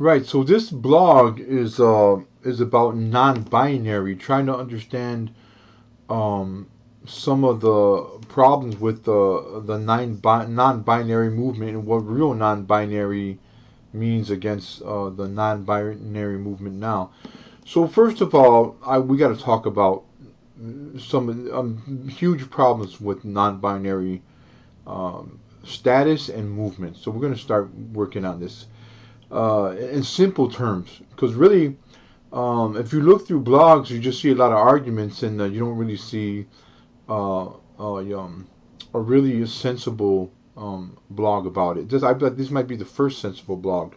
Right. So this blog is about non-binary, trying to understand um some of the problems with the non-binary movement and what real non-binary means against the non-binary movement now. So first of all, we got to talk about some huge problems with non-binary status and movement. So we're going to start working on this in simple terms, because really, if you look through blogs, you just see a lot of arguments, and you don't really see a really sensible blog about it. I bet this might be the first sensible blog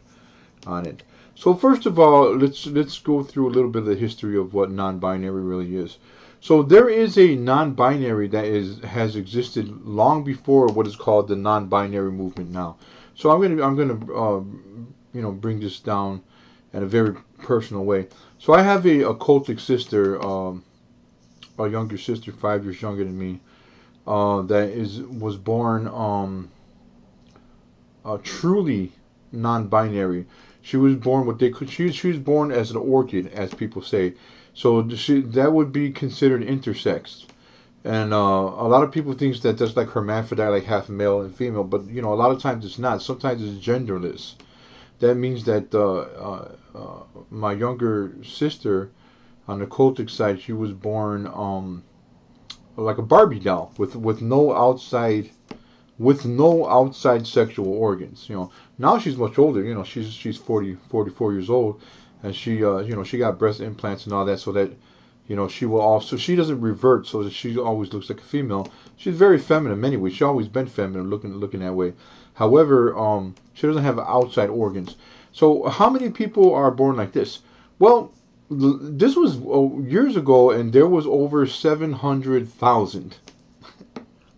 on it. So first of all, let's go through a little bit of the history of what non-binary really is. So there is a non-binary that has existed long before what is called the non-binary movement now. So I'm gonna bring this down in a very personal way. So I have a cultic sister, a younger sister, 5 years younger than me, that was born truly non-binary. She was born what they could. She was born as an orchid, as people say. So that would be considered intersex. And a lot of people think that that's like hermaphrodite, like half male and female. But a lot of times it's not. Sometimes it's genderless. That means that my younger sister, on the cultic side, she was born like a Barbie doll with no outside sexual organs. Now she's much older. She's 44 years old, and she got breast implants and all that, so that she will also, she doesn't revert, so that she always looks like a female. She's very feminine in many ways. She's always been feminine, looking that way. However, she doesn't have outside organs. So how many people are born like this? Well, this was years ago, and there was over 700,000.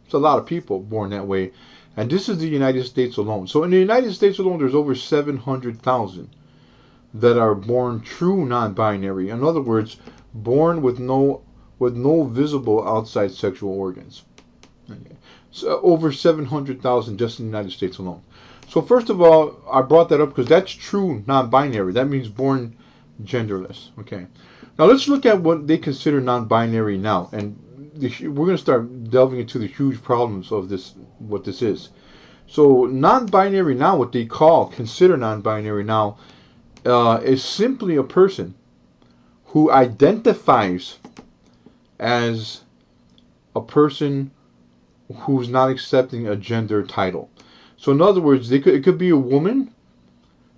It's a lot of people born that way. And this is the United States alone. So in the United States alone, there's over 700,000 that are born true non-binary. In other words, born with no visible outside sexual organs. Okay. So over 700,000 just in the United States alone. So first of all, I brought that up because that's true non-binary. That means born genderless. Okay. Now let's look at what they consider non-binary now, and we're going to start delving into the huge problems of this, what this is. So non-binary now, what they consider non-binary now, is simply a person who identifies as a person who's not accepting a gender title. So in other words, it could be a woman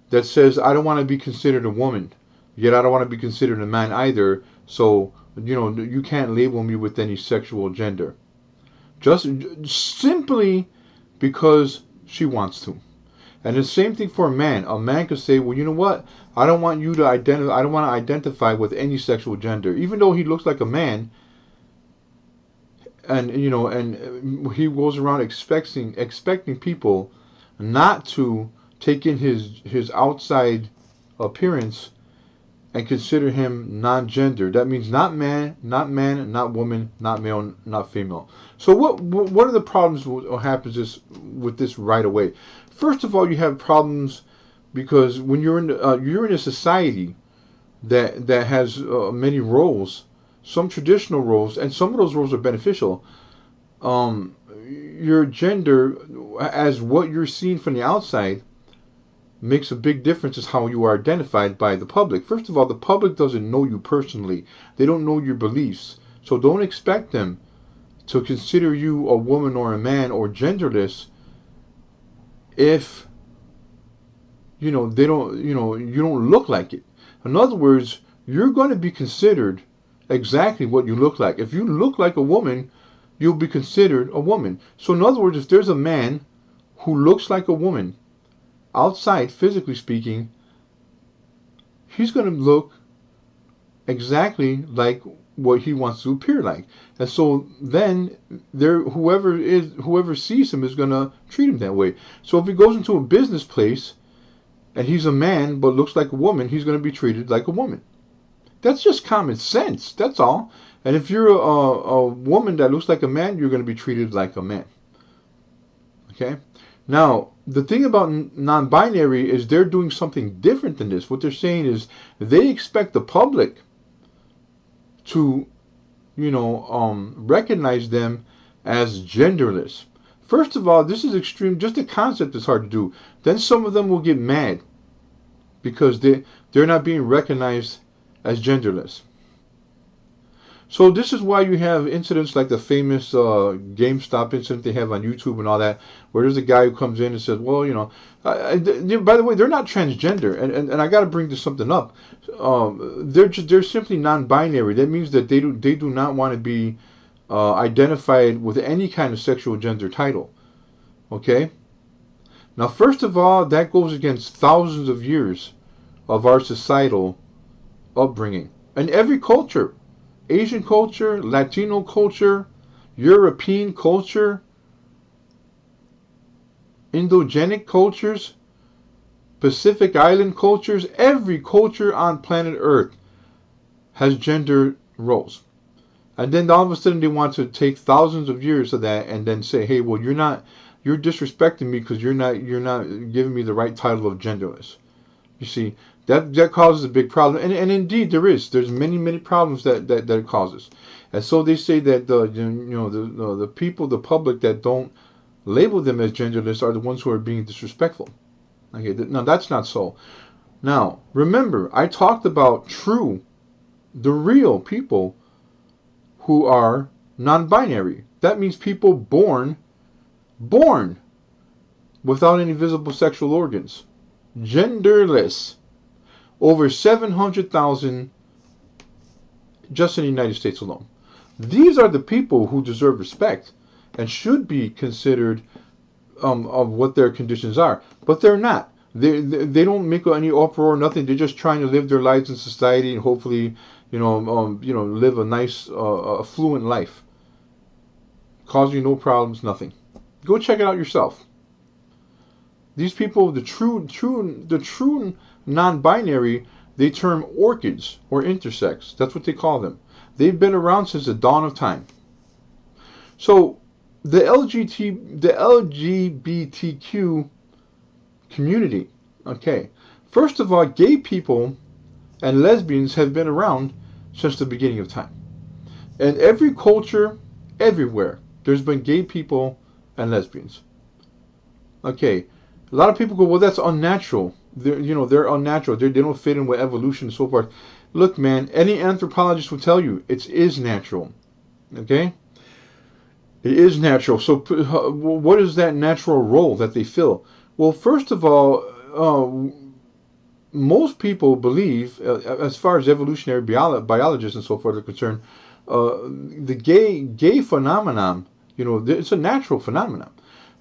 that says, I don't want to be considered a woman, yet I don't want to be considered a man either, so you can't label me with any sexual gender. Just simply because she wants to. And the same thing for a man. A man could say, well, you know what? I don't want to identify with any sexual gender. Even though he looks like a man, and he goes around expecting people not to take in his outside appearance and consider him non-gender. That means not man, not woman, not male, not female. So what are the problems what happens with this right away? First of all, you have problems because when you're in a society that has many roles, some traditional roles, and some of those roles are beneficial. Your gender, as what you're seeing from the outside, makes a big difference as how you are identified by the public. First of all, the public doesn't know you personally. They don't know your beliefs. So don't expect them to consider you a woman or a man or genderless if they don't you don't look like it. In other words, you're going to be considered exactly what you look like. If you look like a woman, you'll be considered a woman. So in other words, if there's a man who looks like a woman outside, physically speaking, he's going to look exactly like what he wants to appear like. And so then whoever sees him is going to treat him that way. So if he goes into a business place and he's a man but looks like a woman, he's going to be treated like a woman. That's just common sense. That's all. And if you're a woman that looks like a man, you're going to be treated like a man. Okay? Now, the thing about non-binary is they're doing something different than this. What they're saying is they expect the public to, recognize them as genderless. First of all, this is extreme. Just the concept is hard to do. Then some of them will get mad because they're not being recognized as genderless. So this is why you have incidents like the famous GameStop incident they have on YouTube and all that, where there's a guy who comes in and says, well, by the way, they're not transgender, and I got to bring this something up. They're simply non-binary. That means that they do not want to be identified with any kind of sexual gender title. Okay. Now, first of all, that goes against thousands of years of our societal upbringing and every culture. Asian culture, Latino culture, European culture, Indogenic cultures, Pacific Island cultures, every culture on planet Earth has gender roles. And then all of a sudden they want to take thousands of years of that and then say, hey, well, you're disrespecting me because you're not giving me the right title of genderless. You see, that causes a big problem, and indeed there's many problems that it causes, and so they say that the people, the public that don't label them as genderless are the ones who are being disrespectful. Okay, now that's not so. Now remember, I talked about the real people who are non-binary. That means people born without any visible sexual organs, genderless. Over 700,000 just in the United States alone. These are the people who deserve respect and should be considered of what their conditions are. But they're not. They don't make any uproar, nothing. They're just trying to live their lives in society and hopefully, live a nice, affluent life. Causing no problems, nothing. Go check it out yourself. These people, the true non-binary, they term orchids or intersex. That's what they call them. They've been around since the dawn of time. So the LGBTQ community. Okay. First of all, gay people and lesbians have been around since the beginning of time. And every culture, everywhere, there's been gay people and lesbians. Okay. A lot of people go, well, that's unnatural. They're unnatural. They don't fit in with evolution and so forth. Look, man, any anthropologist will tell you it is natural. Okay? It is natural. So what is that natural role that they fill? Well, first of all, most people believe, as far as evolutionary biologists and so forth are concerned, the gay phenomenon, it's a natural phenomenon.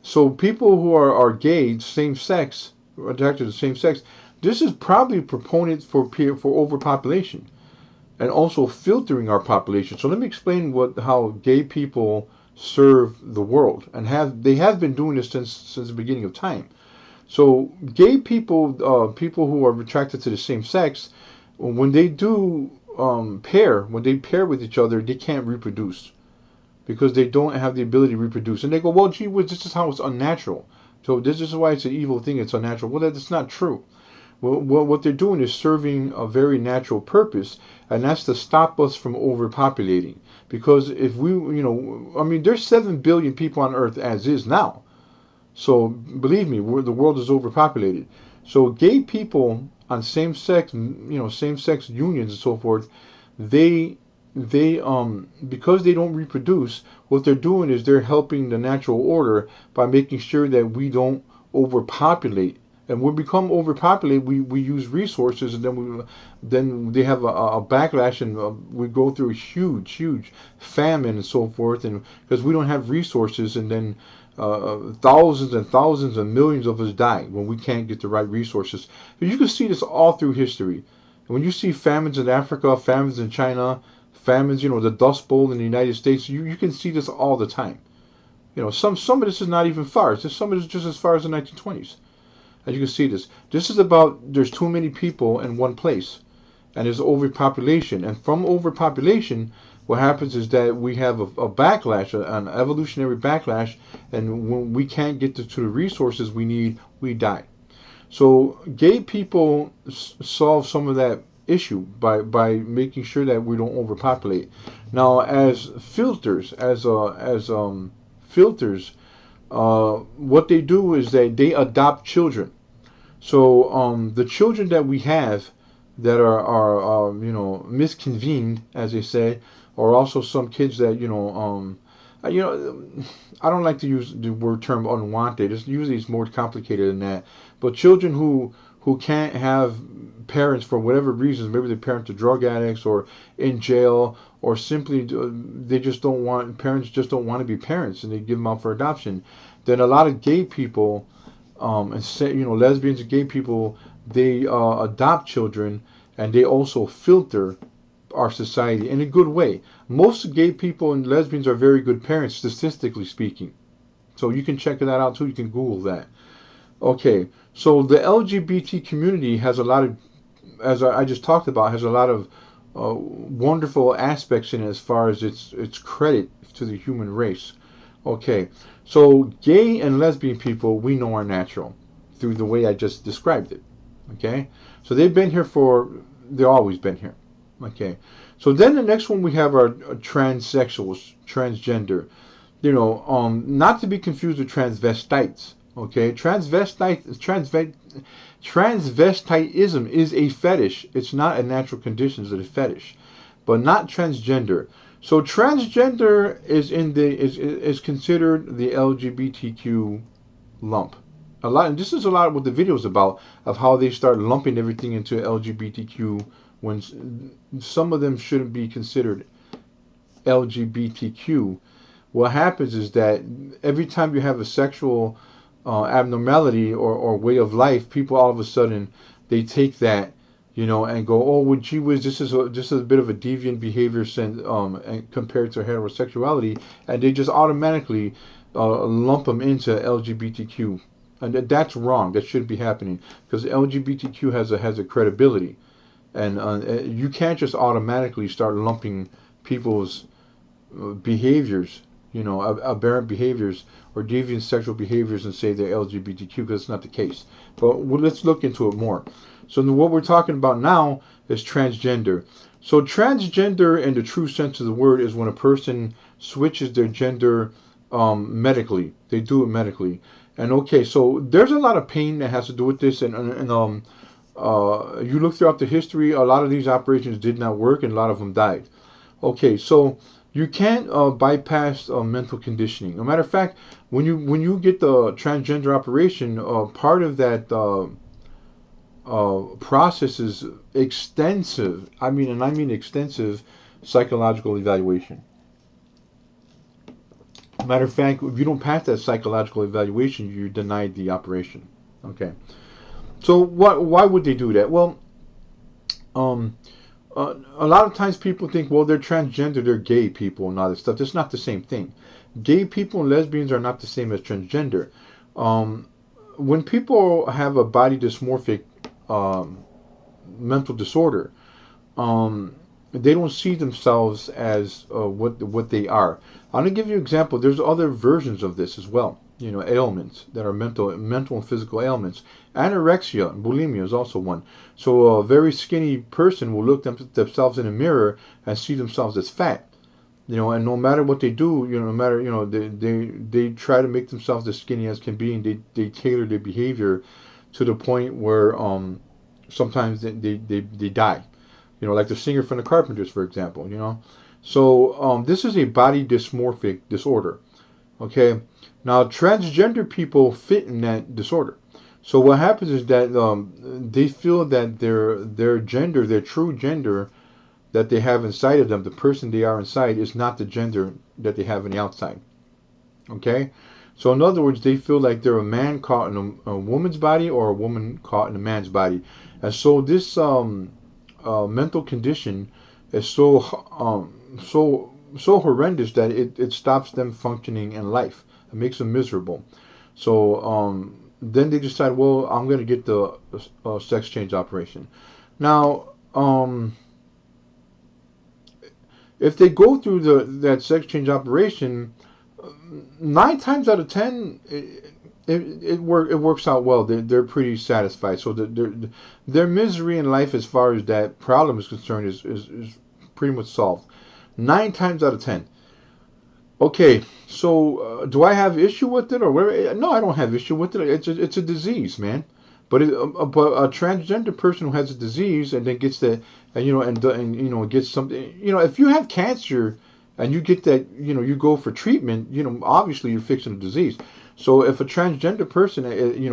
So people who are gay, same sex, attracted to the same sex, this is probably a proponent for overpopulation and also filtering our population. So let me explain how gay people serve the world, and they have been doing this since the beginning of time. So gay people, people who are attracted to the same sex, when they do pair with each other, they can't reproduce because they don't have the ability to reproduce. And they go, well, gee whiz, this is how it's unnatural. So this is why it's an evil thing. It's unnatural. Well, that's not true. Well, what they're doing is serving a very natural purpose, and that's to stop us from overpopulating. Because if there's 7 billion people on Earth as is now. So believe me, the world is overpopulated. So gay people on same-sex unions and so forth, they because they don't reproduce, what they're doing is they're helping the natural order by making sure that we don't overpopulate. And when we become overpopulated, we use resources, and then they have a backlash, and we go through a huge famine and so forth, and because we don't have resources, and then thousands and thousands and millions of us die when we can't get the right resources. But you can see this all through history. And when you see famines in Africa, famines in China, famines, the Dust Bowl in the United States, you can see this all the time. Some of this is not even far. Some of this is just as far as the 1920s. As you can see this. This is about there's too many people in one place. And there's overpopulation. And from overpopulation, what happens is that we have a backlash, an evolutionary backlash, and when we can't get to the resources we need, we die. So gay people solve some of that issue by making sure that we don't overpopulate. Now, as filters, as filters, what they do is they adopt children. So the children that we have that are misconvened, as they say, or also some kids that you know I don't like to use the word term unwanted. It's usually it's more complicated than that. But children who can't have parents for whatever reasons, maybe their parents are drug addicts or in jail, or simply they just don't want parents just don't want to be parents, and they give them out for adoption. Then a lot of gay people, and say, lesbians and gay people, they adopt children, and they also filter our society in a good way. Most gay people and lesbians are very good parents, statistically speaking. So you can check that out too. You can Google that. Okay, so the LGBT community has a lot of, as I just talked about, has a lot of wonderful aspects in it as far as its credit to the human race. Okay, so gay and lesbian people we know are natural through the way I just described it. Okay, so they've always been here. Okay, so then the next one we have are transsexuals, transgender. Not to be confused with transvestites. Okay, transvestitism is a fetish. It's not a natural condition; it's a fetish, but not transgender. So transgender is considered the LGBTQ lump. A lot, and this is a lot of what the video is about, of how they start lumping everything into LGBTQ when some of them shouldn't be considered LGBTQ. What happens is that every time you have a sexual abnormality or way of life, people all of a sudden they take that, and go, oh, well, gee whiz, this is a bit of a deviant behavior and compared to heterosexuality, and they just automatically lump them into LGBTQ, and that's wrong. That shouldn't be happening because LGBTQ has a credibility, and you can't just automatically start lumping people's behaviors, aberrant behaviors or deviant sexual behaviors and say they're LGBTQ, because it's not the case. But let's look into it more. So what we're talking about now is transgender. So transgender in the true sense of the word is when a person switches their gender medically. They do it medically. And okay, so there's a lot of pain that has to do with this, and you look throughout the history, a lot of these operations did not work and a lot of them died. Okay, so you can't bypass mental conditioning. No matter of fact, when you get the transgender operation, part of that process is extensive. I mean extensive psychological evaluation. Matter of fact, if you don't pass that psychological evaluation, you're denied the operation. Okay. So why would they do that? Well, a lot of times people think, well, they're transgender, they're gay people and all that stuff. That's not the same thing. Gay people and lesbians are not the same as transgender. When people have a body dysmorphic mental disorder, they don't see themselves as what they are. I'm gonna give you an example. There's other versions of this as well. Ailments that are mental and physical ailments. Anorexia and bulimia is also one. So a very skinny person will look themselves in a mirror and see themselves as fat. And no matter what they do, no matter, they try to make themselves as skinny as can be, and they tailor their behavior to the point where sometimes they die. Like the singer from the Carpenters, for example. So this is a body dysmorphic disorder. Okay. Now, transgender people fit in that disorder. So what happens is that they feel that their gender, their true gender that they have inside of them, the person they are inside, is not the gender that they have on the outside. Okay? So in other words, they feel like they're a man caught in a woman's body or a woman caught in a man's body. And so this mental condition is so horrendous that it stops them functioning in life. It makes them miserable. So then they decide, well, I'm going to get the sex change operation. Now, if they go through that sex change operation, 9 times out of 10, it works out well. They're pretty satisfied. So their misery in life, as far as that problem is concerned, is pretty much solved. 9 times out of 10. Okay, so do I have issue with it or whatever? No, I don't have issue with it. It's a disease, man. But a transgender person who has a disease and then gets that, and gets something, if you have cancer and you get that, you go for treatment, obviously you're fixing a disease. So if a transgender person,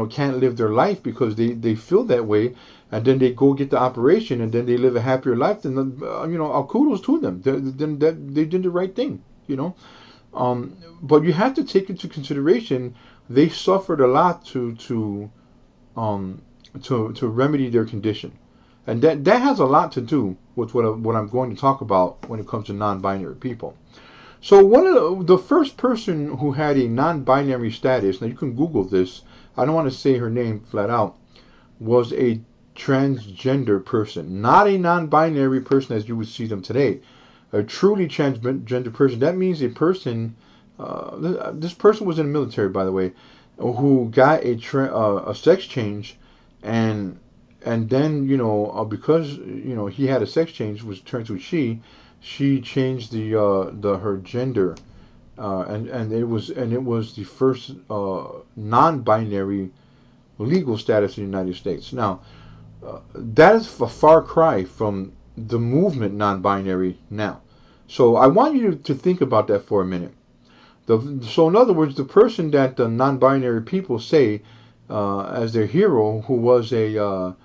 can't live their life because they feel that way, and then they go get the operation and then they live a happier life, then kudos to them. Then they did the right thing, But you have to take into consideration they suffered a lot to remedy their condition, and that has a lot to do with what I'm going to talk about when it comes to non-binary people. So one of the first person who had a non-binary status, now you can Google this, I don't want to say her name flat out, was a transgender person, not a non-binary person as you would see them today. A truly transgender person. That means a person. This person was in the military, by the way, who got a sex change, and then because he had a sex change, was turned to she. She changed her gender, and it was the first non-binary legal status in the United States. Now, that is a far cry from the movement non-binary now. So I want you to think about that for a minute. So in other words, the person that the non-binary people say as their hero, who was the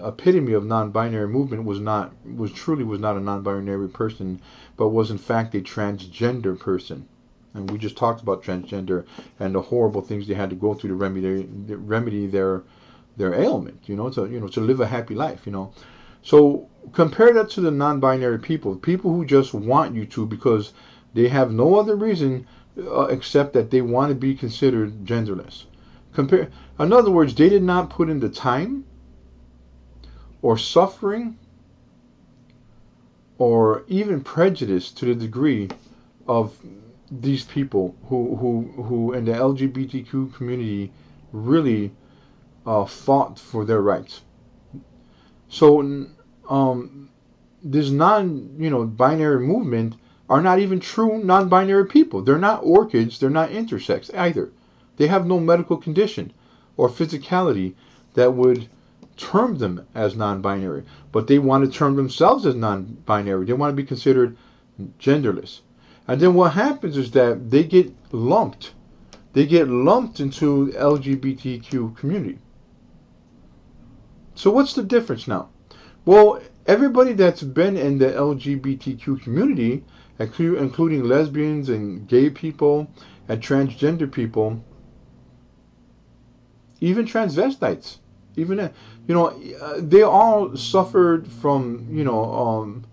epitome of non-binary movement, was not a non-binary person, but was in fact a transgender person. And we just talked about transgender and the horrible things they had to go through to remedy their ailment, to live a happy life, So compare that to the non-binary people who just want you to, because they have no other reason except that they want to be considered genderless. In other words, they did not put in the time or suffering or even prejudice to the degree of these people who in the LGBTQ community really fought for their rights. So this binary movement are not even true non-binary people. They're not orchids. They're not intersex either. They have no medical condition or physicality that would term them as non-binary. But they want to term themselves as non-binary. They want to be considered genderless. And then what happens is that they get lumped. They get lumped into the LGBTQ community. So what's the difference now? Well, everybody that's been in the LGBTQ community, including lesbians and gay people and transgender people, even transvestites, they all suffered from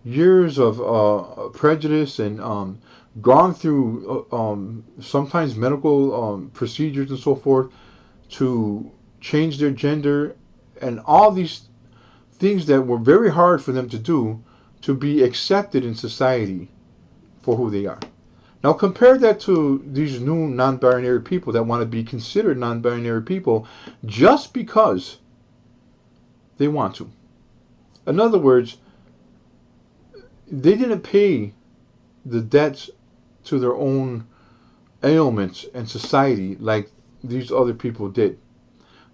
years of prejudice and gone through sometimes medical procedures and so forth to change their gender, and all these things that were very hard for them to do to be accepted in society for who they are. Now compare that to these new non-binary people that want to be considered non-binary people just because they want to. In other words, they didn't pay the debts to their own ailments and society like these other people did.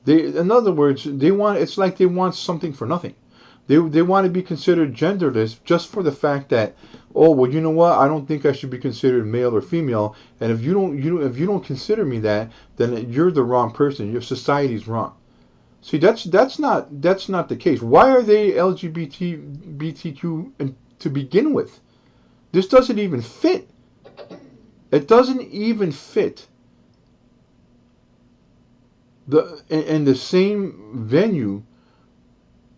In other words, it's like they want something for nothing. They want to be considered genderless just for the fact that, oh, well, you know what? I don't think I should be considered male or female. And if you don't consider me that, then you're the wrong person. Your society's wrong. See, that's not the case. Why are they LGBTQ to begin with? This doesn't even fit. It doesn't even fit in the same venue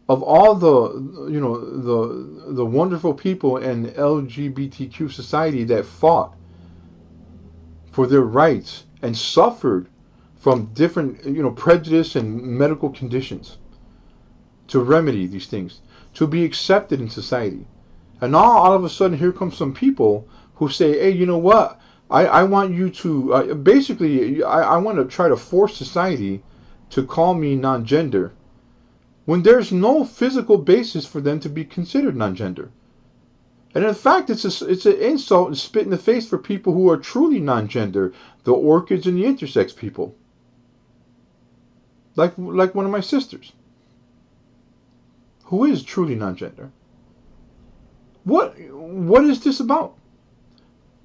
of all the wonderful people in LGBTQ society that fought for their rights and suffered from different prejudice and medical conditions to remedy these things. to be accepted in society. And now all of a sudden here comes some people who say, hey, you know what? I want you to, basically, I want to try to force society to call me non-gender when there's no physical basis for them to be considered non-gender. And in fact, it's an insult and spit in the face for people who are truly non-gender, the orchids and the intersex people. Like one of my sisters, who is truly non-gender. What is this about?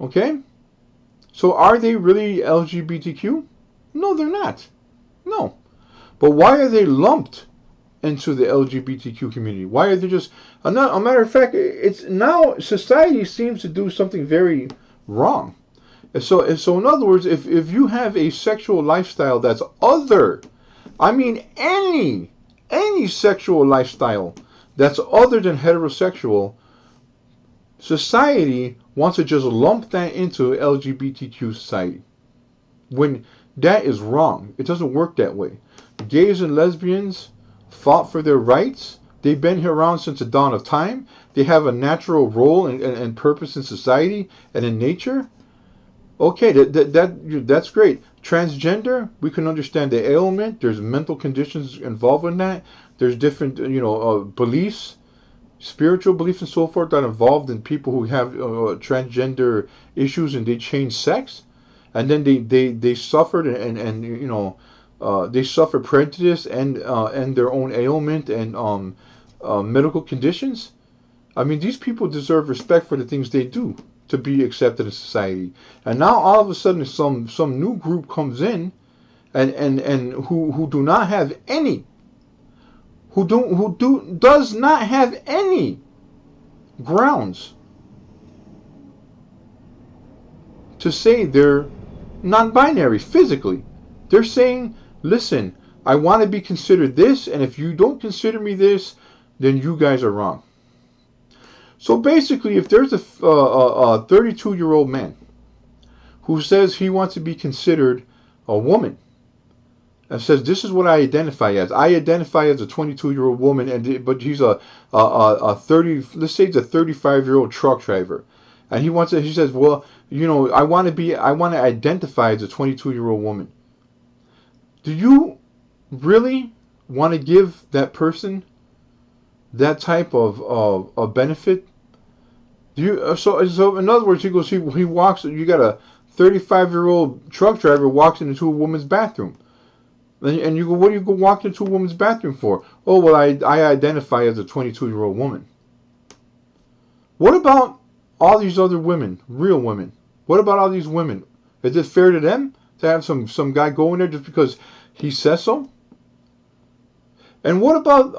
Okay? So are they really LGBTQ? No, they're not. No. But why are they lumped into the LGBTQ community? Why are they just... A matter of fact, it's now society seems to do something very wrong. So in other words, if you have a sexual lifestyle that's other... I mean any sexual lifestyle that's other than heterosexual, society wants to just lump that into LGBTQ society. When that is wrong. It doesn't work that way. Gays and lesbians fought for their rights. They've been here around since the dawn of time. They have a natural role and purpose in society and in nature. Okay, that's great. Transgender, we can understand the ailment. There's mental conditions involved in that. There's different, beliefs, spiritual beliefs and so forth that are involved in people who have transgender issues and they change sex. And then they suffered and they suffer prejudice and their own ailment and medical conditions. I mean, these people deserve respect for the things they do to be accepted in society. And now all of a sudden some new group comes in and who do not have any does not have any grounds to say they're non-binary physically. They're saying, listen, I want to be considered this, and if you don't consider me this, then you guys are wrong. So basically, if there's a 32-year-old man who says he wants to be considered a woman, and says, this is what I identify as. I identify as a 22-year-old woman, but he's a 30, let's say he's a 35-year-old truck driver. And he says, well, I want to identify as a 22-year-old woman. Do you really want to give that person that type of benefit? So in other words, he walks, you got a 35-year-old truck driver walks into a woman's bathroom. And you go, what do you go walk into a woman's bathroom for? Oh, well, I identify as a 22-year-old woman. What about all these other women, real women? What about all these women? Is it fair to them to have some guy go in there just because he says so? And what about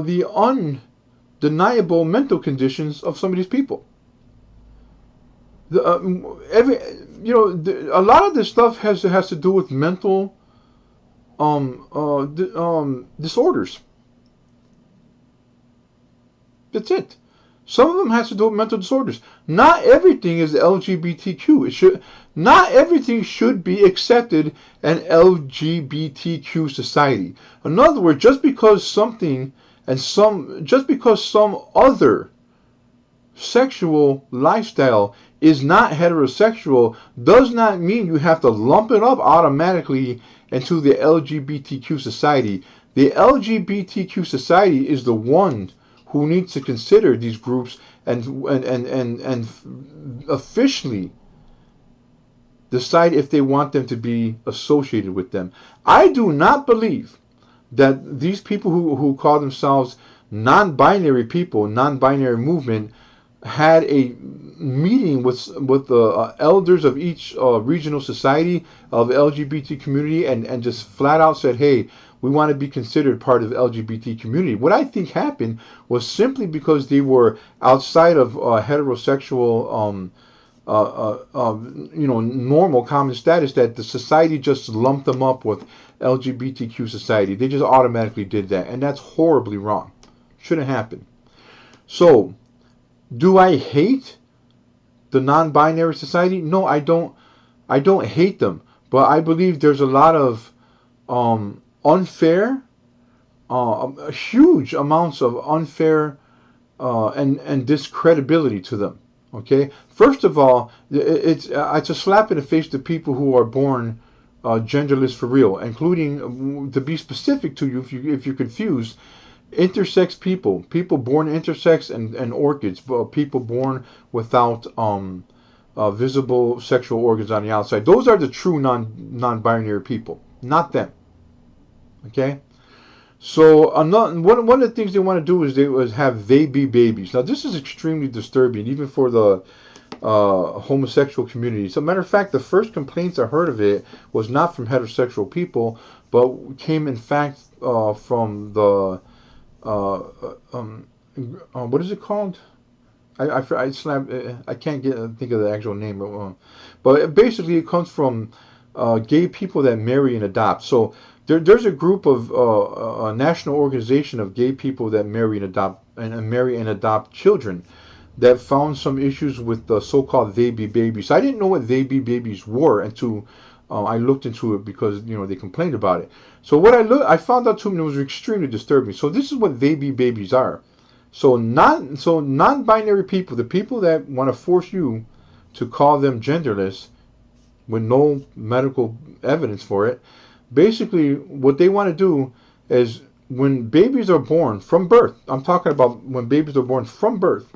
the undeniable mental conditions of some of these people? A lot of this stuff has to do with mental disorders. That's it. Some of them has to do with mental disorders. Not everything is LGBTQ. Not everything should be accepted in LGBTQ society. In other words, just because some other sexual lifestyle is not heterosexual does not mean you have to lump it up automatically into the LGBTQ society. The LGBTQ society is the one who needs to consider these groups and officially decide if they want them to be associated with them. I do not believe that these people who call themselves non-binary people, non-binary movement, had a meeting with the elders of each regional society of LGBT community and just flat out said, hey, we want to be considered part of the LGBT community. What I think happened was simply because they were outside of heterosexual normal common status, that the society just lumped them up with LGBTQ society. They just automatically did that, and that's horribly wrong. Shouldn't happen. So, do I hate the non-binary society? No, I don't hate them, but I believe there's a lot of unfair huge amounts of unfair and discredibility to them. Okay, first of all, it's a slap in the face to people who are born genderless for real, including, to be specific to you, if you're confused, intersex people born intersex, and orchids, people born without visible sexual organs on the outside. Those are the true non-binary people, not them. Okay. So one of the things they want to do is have they be babies. Now this is extremely disturbing, even for the homosexual community. As a matter of fact, the first complaints I heard of it was not from heterosexual people, but came in fact from the what is it called? I can't think of the actual name, but basically it comes from gay people that marry and adopt. So there's a group of a national organization of gay people that marry and adopt children that found some issues with the so-called they be babies. I didn't know what they be babies were until I looked into it, because they complained about it. So I found out too, and it was extremely disturbing. So this is what they be babies are. So non-binary people, the people that want to force you to call them genderless with no medical evidence for it, basically what they want to do is, when babies are born from birth, I'm talking about when babies are born from birth,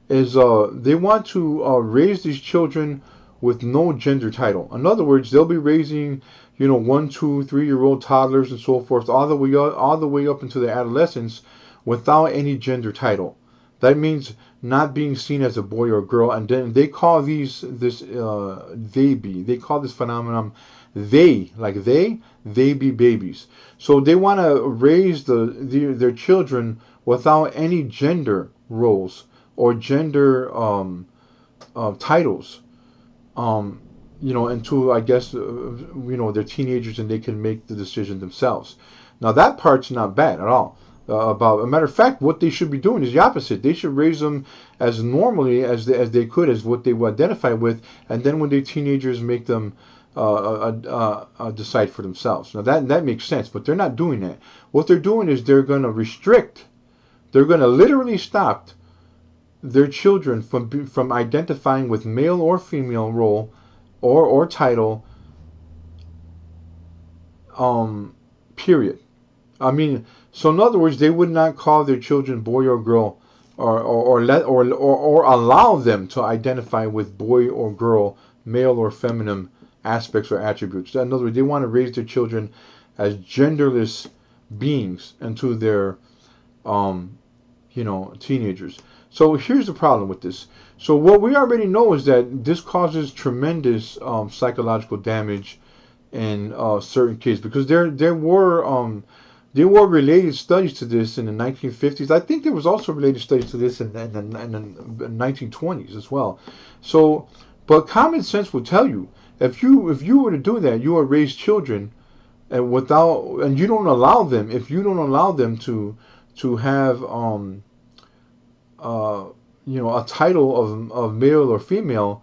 is they want to raise these children with no gender title. In other words, they'll be raising 1, 2, 3-year-old toddlers and so forth, all the way up into the adolescence, without any gender title. That means not being seen as a boy or a girl, and then they call they call this phenomenon they be babies. So they want to raise their children without any gender roles or gender titles, until, I guess, they're teenagers and they can make the decision themselves. Now that part's not bad at all. As a matter of fact, what they should be doing is the opposite. They should raise them as normally as they could, as what they would identify with, and then when they're teenagers, make them decide for themselves. Now that makes sense, but they're not doing that. What they're doing is they're going to literally stop their children from identifying with male or female role or title. Period. I mean, so in other words, they would not call their children boy or girl, or allow them to identify with boy or girl, male or feminine aspects or attributes. In other words, they want to raise their children as genderless beings until they're, teenagers. So here's the problem with this. So what we already know is that this causes tremendous psychological damage in certain kids, because there were related studies to this in the 1950s. I think there was also related studies to this in the 1920s as well. So, but common sense will tell you, if you were to do that, you will raise children, and you don't allow them, if you don't allow them to have a title of male or female,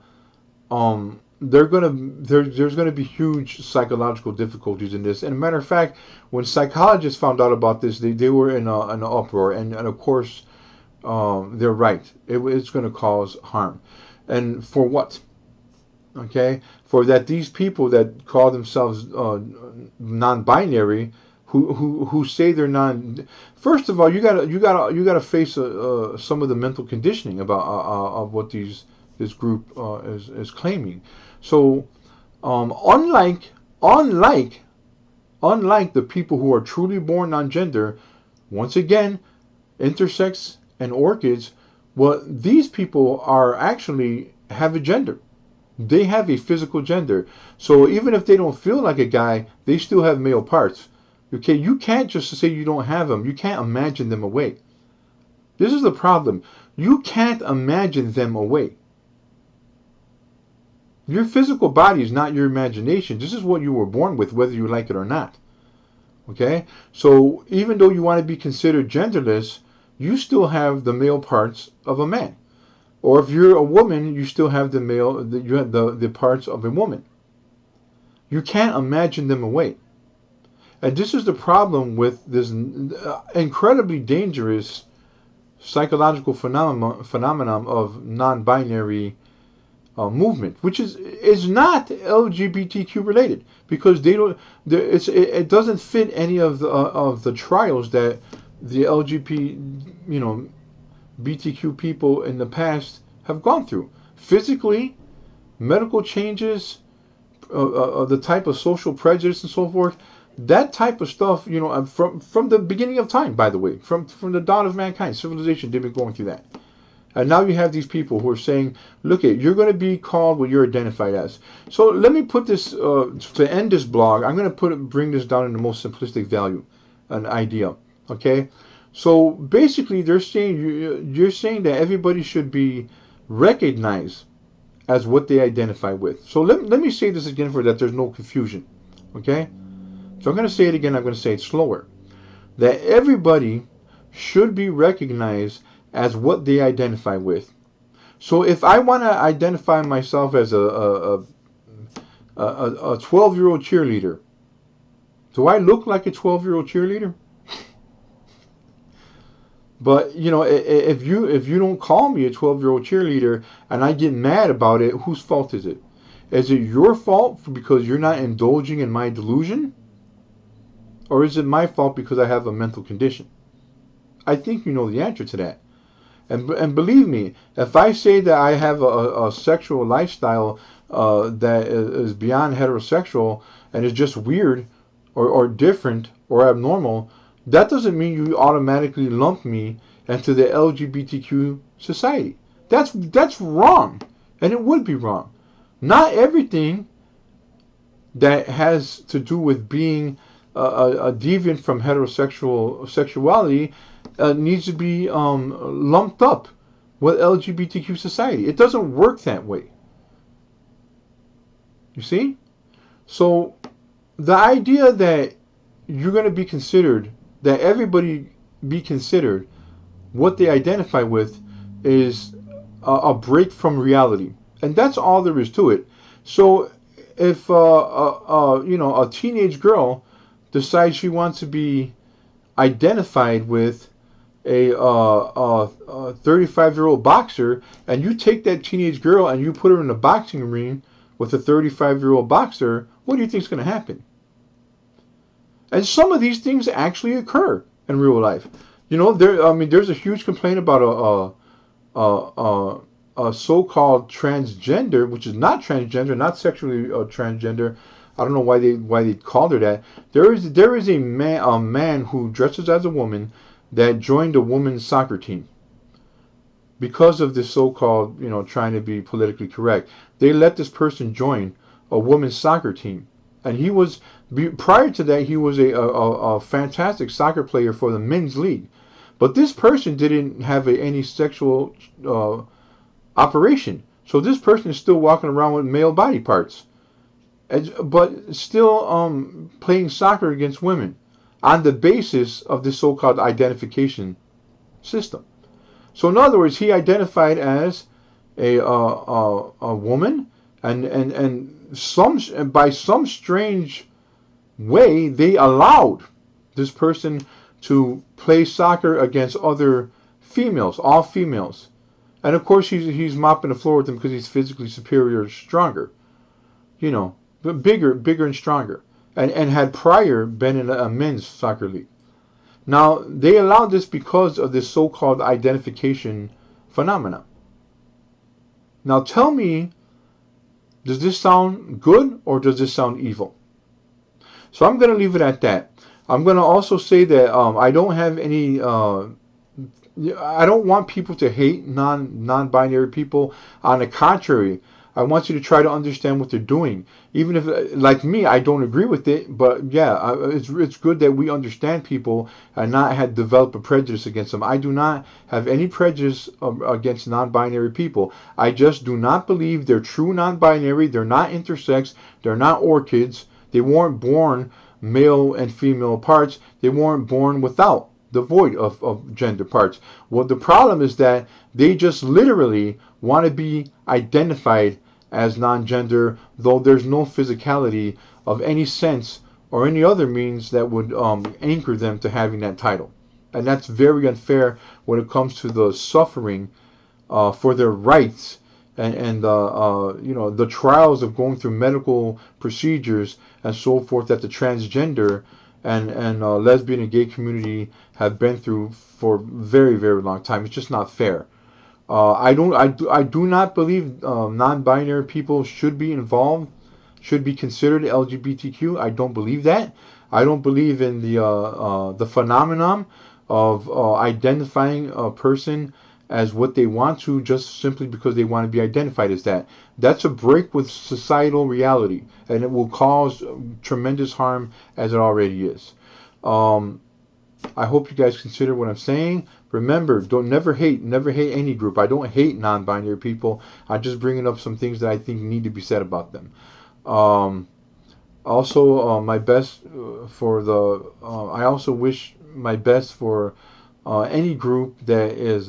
there's gonna be huge psychological difficulties in this. And a matter of fact, when psychologists found out about this, they were in an uproar, and of course they're right. It's going to cause harm, and for what? Okay, for that these people that call themselves non-binary, who say they're non. First of all, you gotta face some of the mental conditioning about of what this group is claiming. So, unlike the people who are truly born non-gender, once again, intersex and orchids, these people are actually have a gender. They have a physical gender. So even if they don't feel like a guy, they still have male parts. Okay, you can't just say you don't have them. You can't imagine them away. This is the problem. You can't imagine them away. Your physical body is not your imagination. This is what you were born with, whether you like it or not. Okay? So even though you want to be considered genderless, you still have the male parts of a man. Or if you're a woman, you still have you have the parts of a woman. You can't imagine them away. And this is the problem with this incredibly dangerous psychological phenomenon of non-binary movement, which is not LGBTQ related, because they don't. It doesn't fit any of the trials that the LGBT BTQ people in the past have gone through. Physically, medical changes, the type of social prejudice and so forth. That type of stuff, from the beginning of time, by the way, from the dawn of mankind, civilization, they've been going through that. And now you have these people who are saying, look, you're going to be called what you're identified as. So let me put this, to end this blog, I'm going to bring this down in the most simplistic value, an idea. Okay? So basically, you're saying that everybody should be recognized as what they identify with. So let me say this again for that there's no confusion. Okay? So I'm going to say it again. I'm going to say it slower. That everybody should be recognized as what they identify with. So if I want to identify myself as a 12-year-old cheerleader, do I look like a 12-year-old cheerleader? But if you don't call me a 12-year-old cheerleader and I get mad about it, whose fault is it? Is it your fault because you're not indulging in my delusion? Or is it my fault because I have a mental condition? I think you know the answer to that. And believe me, if I say that I have a sexual lifestyle that is beyond heterosexual and is just weird or different or abnormal, that doesn't mean you automatically lump me into the LGBTQ society. That's wrong, and it would be wrong. Not everything that has to do with being a deviant from heterosexual sexuality needs to be lumped up with LGBTQ society. It doesn't work that way. You see? So the idea that you're going to be considered, that everybody be considered what they identify with, is a break from reality. And that's all there is to it. So if a teenage girl decides she wants to be identified with a 35-year-old boxer, and you take that teenage girl and you put her in a boxing ring with a 35-year-old boxer, what do you think is going to happen? And some of these things actually occur in real life. There's a huge complaint about a so-called transgender, which is not transgender, not sexually transgender. I don't know why they called her that. There is a man who dresses as a woman that joined a women's soccer team because of this so-called, trying to be politically correct. They let this person join a women's soccer team, and prior to that he was a fantastic soccer player for the men's league. But this person didn't have any sexual operation, so this person is still walking around with male body parts, but still playing soccer against women on the basis of this so-called identification system. So in other words, he identified as a woman, and by some strange way they allowed this person to play soccer against other females, all females. And of course he's mopping the floor with them because he's physically superior, stronger, but bigger and stronger, and had prior been in a men's soccer league. Now, they allowed this because of this so-called identification phenomena. Now, tell me, does this sound good or does this sound evil? So I'm going to leave it at that. I'm going to also say that I don't have any... I don't want people to hate non-binary people. On the contrary, I want you to try to understand what they're doing. Even if, like me, I don't agree with it, but yeah, it's good that we understand people and not develop a prejudice against them. I do not have any prejudice against non-binary people. I just do not believe they're true non-binary. They're not intersex. They're not orchids. They weren't born male and female parts. They weren't born without the void of gender parts. Well, the problem is that they just literally want to be identified as non-gender, though there's no physicality of any sense or any other means that would anchor them to having that title. And that's very unfair when it comes to the suffering for their rights and the trials of going through medical procedures and so forth that the transgender and lesbian and gay community have been through for a very, very long time. It's just not fair. I do not believe non-binary people should be involved, should be considered LGBTQ. I don't believe that. I don't believe in the phenomenon of identifying a person as what they want to just simply because they want to be identified as that. That's a break with societal reality, and it will cause tremendous harm as it already is. I hope you guys consider what I'm saying. Remember, don't never hate any group. I don't hate non-binary people. I'm just bringing up some things that I think need to be said about them. Also, my best for the. I also wish my best for any group that is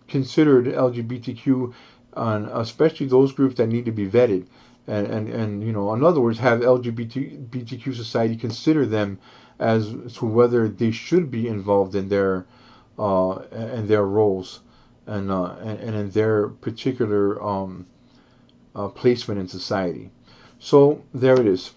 considered LGBTQ, and especially those groups that need to be vetted, and in other words, have LGBTQ society consider them as to whether they should be involved in their roles and in their particular placement in society. So there it is.